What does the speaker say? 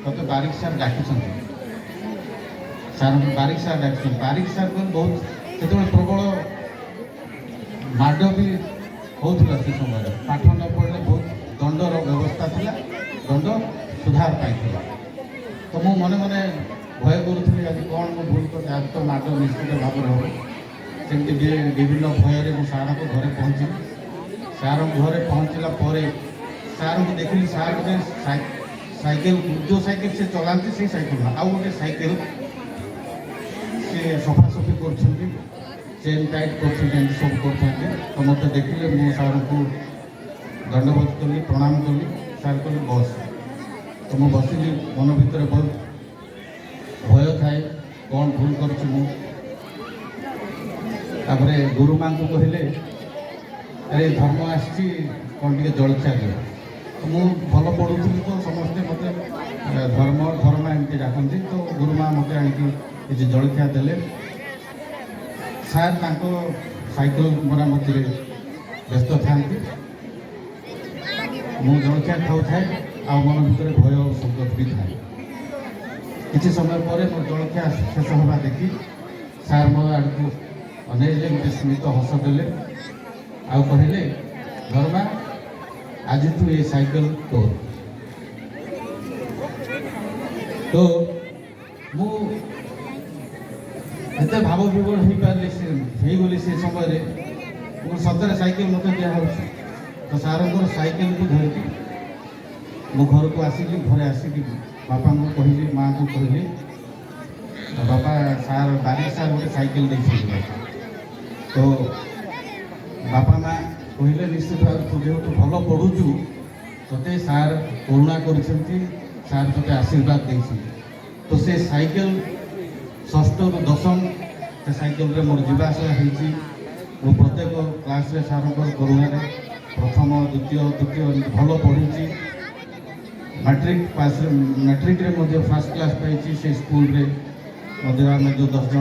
मत बारिक सार डाक सार बारिक सार डाक बारिक सार को बहुत जो प्रबल माड भी होता से समय पाठ न पढ़ले बहुत दंडर व्यवस्था थी दंड सुधार पाई तो मु मने मने भय करूँ आज कौन मैं भूल कर आज तो माड निश्चित भाव में हम सेमती विभिन्न भय मुझे सार को घरे पहुँचली सार घरे पहुँचला सार को देखिली सार गोटे साइकेल जो साइकेल से चलाती से साइकेल आउ गोटे साइकेल से सफासफी कर चेन टाइट कर सब करते तो मत देखिले मु सार को दंडवत कली प्रणाम कली सार कली बस तो मुझे बसिली मन भितर बहुत भय थाए कौन भूल कर गुरुमा को कहले अरे धर्म आसी कौन टे जलखिया दिए तो मुझे भल पढ़ुली तो समस्ते मत धर्म एमती डाकती तो गुरुमा मत आनी जलखिया देले सार साइकेल मरामती व्यस्त था मु जलखिया खाऊ थाए आ मन भितर भय और संकट भी थाए किसी समय पर मो जलखिया शेष हवा देखी सार मो आड़ को अनेले गोटे स्मित हस देले आ कहले धर्मा आज तू ये साइकेल तोर तो मु एते भाव विवल हो पारे गली से समय सतरे साइकेल मत दिया तो सार साइकेल को धरिकी मो घर को आसिली घरे आसिक बापा को कहली माँ को कहली बापा सार बारिक सार गोटे साइकेल दे तो बापा माँ कहले निश्चित भाव तू जेहतु भल पढ़ुचु ते सार करुणा कर सार ते आशीर्वाद दे तो से साइकेल षष्ठ रु दशम से साइकेल रे मोर जीवाशा होती मो प्रत्येक क्लास रे सार करुणा प्रथम द्वितीय तृतीय भल पढ़ी मैट्रिक पास मैट्रिक रे फर्स्ट क्लास पाई से स्कूल रे जो 10 जन